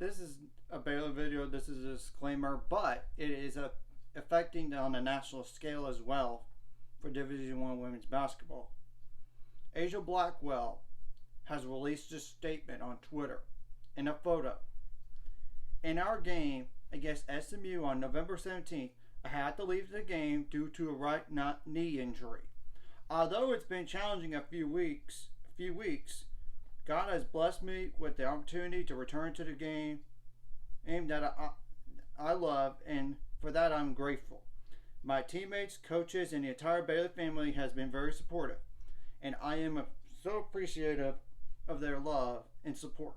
This is a Baylor video. This is a disclaimer, but it is affecting on a national scale as well for Division I women's basketball. Aijah Blackwell has released a statement on Twitter in a photo. In our game against SMU on November 17th, I had to leave the game due to a right knee injury. Although it's been challenging a few weeks, God has blessed me with the opportunity to return to the game that I love, and for that I'm grateful. My teammates, coaches, and the entire Baylor family has been very supportive, and I am so appreciative of their love and support.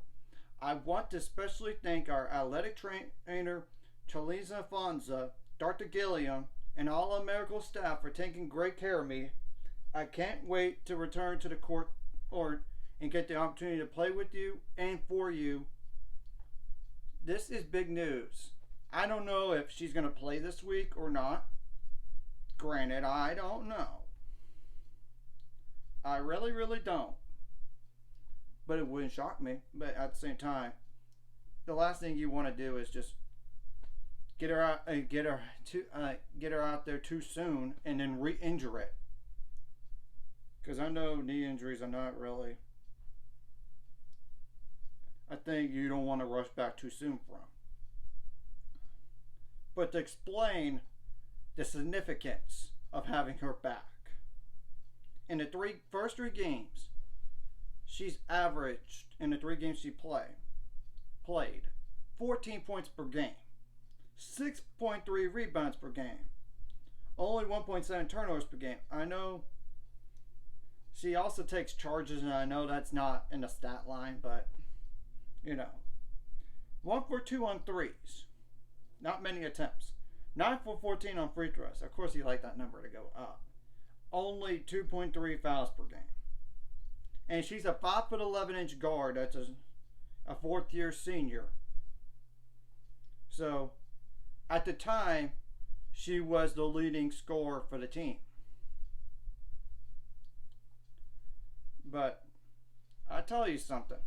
I want to especially thank our athletic trainer, Chalisa Fonza, Dr. Gilliam, and all our medical staff for taking great care of me. I can't wait to return to the court and get the opportunity to play with you and for you. This is big news. I don't know if she's going to play this week or not. Granted, I don't know. I really don't. But it wouldn't shock me. But at the same time, the last thing you want to do is just get her out there too soon and then re-injure it. Because I know knee injuries are not really a thing you don't want to rush back too soon from. But to explain the significance of having her back, in the first three games, she's averaged, in the 3 games she played 14 points per game, 6.3 rebounds per game, only 1.7 turnovers per game. I know she also takes charges, and I know that's not in the stat line, but, 1 for 2 on threes. Not many attempts. 9 for 14 on free throws. Of course, you like that number to go up. Only 2.3 fouls per game. And she's a 5'11" guard. That's a 4th-year senior. So, at the time, she was the leading scorer for the team. But I tell you something.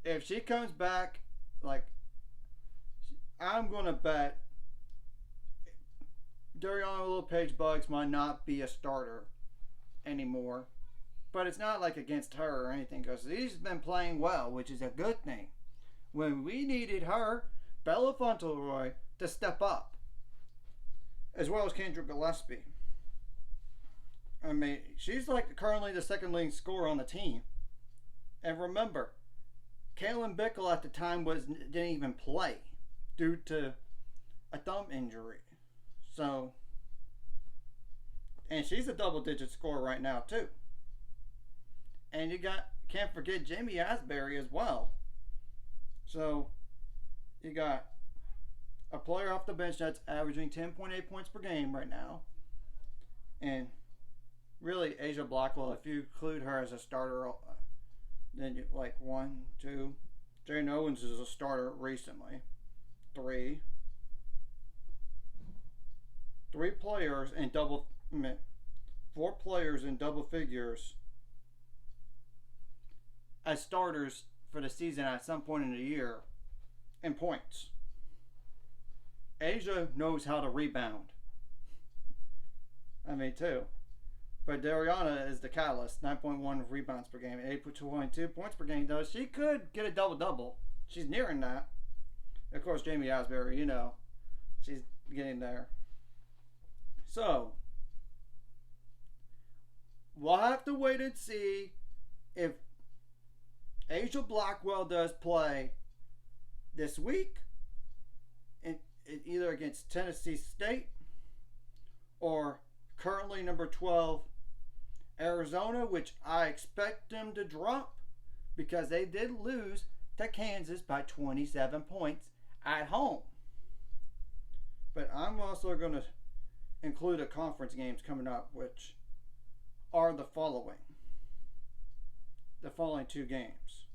If she comes back, I'm going to bet Dariana Little-Page-Buggs might not be a starter anymore. But it's not like against her or anything, because she's been playing well, which is a good thing. When we needed her, Bella Fauntleroy, to step up, as well as Kendra Gillespie. I mean, she's currently the second leading scorer on the team. And remember, Kaylin Bickle at the time didn't even play due to a thumb injury. So, and she's a double-digit scorer right now too. And can't forget Jamie Asbury as well. So, you got a player off the bench that's averaging 10.8 points per game right now. And really, Aijah Blackwell, if you include her as a starter, then you 1, 2. Jane Owens is a starter recently. 3. 3 players in 4 players in double figures as starters for the season at some point in the year in points. Asia knows how to rebound. Too. But Dariana is the catalyst. 9.1 rebounds per game, 8.2 points per game. Though she could get a double-double. She's nearing that. Of course, Jamie Asbury, she's getting there. So, we'll have to wait and see if Aijah Blackwell does play this week, either against Tennessee State or currently number 12 Arizona, which I expect them to drop because they did lose to Kansas by 27 points at home. But I'm also going to include a conference games coming up, which are the following 2 games.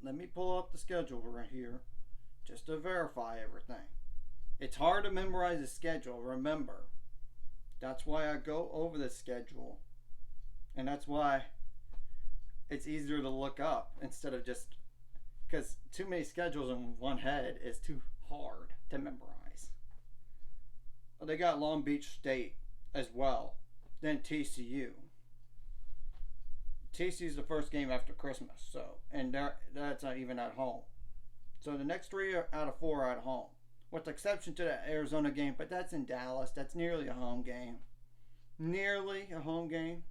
Let me pull up the schedule right here just to verify everything. It's hard to memorize the schedule, remember. That's why I go over the schedule. And that's why it's easier to look up instead of just because too many schedules in one head is too hard to memorize. They got Long Beach State as well, then TCU. TCU is the first game after Christmas, so and that's not even at home. So the next 3 out of 4 are at home, with the exception to the Arizona game, but that's in Dallas. That's nearly a home game. Nearly a home game.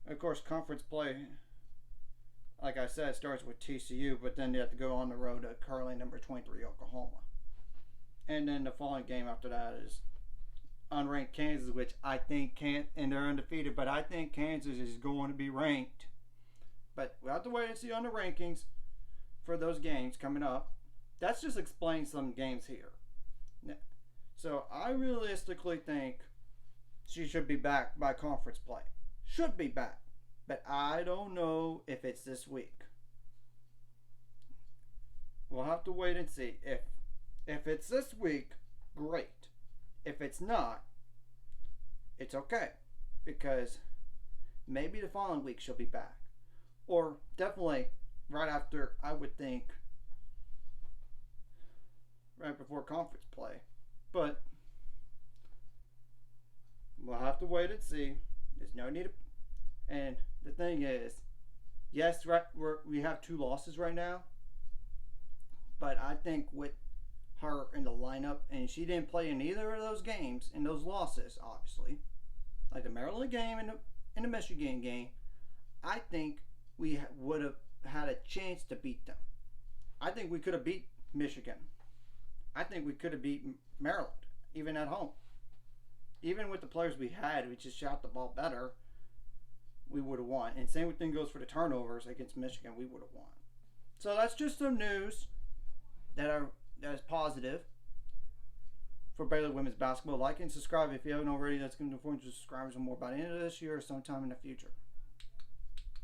Of course, conference play, like I said, starts with TCU, but then they have to go on the road to currently number 23 Oklahoma. And then the following game after that is unranked Kansas, which I think can't, and they're undefeated, but I think Kansas is going to be ranked. But we'll have to wait and see on the rankings for those games coming up. That's just explain some games here. So I realistically think she should be back by conference play. Should be back. But I don't know if it's this week. We'll have to wait and see. If it's this week, great. If it's not, it's okay. Because maybe the following week she'll be back. Or definitely right after, I would think, right before conference play. But we'll have to wait and see. There's no need to. And the thing is, yes, we have 2 losses right now. But I think with her in the lineup, and she didn't play in either of those games, in those losses, obviously, like the Maryland game and the Michigan game, I think we would have had a chance to beat them. I think we could have beat Michigan. I think we could have beat Maryland, even at home. Even with the players we had, we just shot the ball better, we would have won. And same thing goes for the turnovers against Michigan, we would have won. So that's just some news that is positive for Baylor women's basketball. Like and subscribe if you haven't already. That's going to inform you subscribers more about the end of this year or sometime in the future.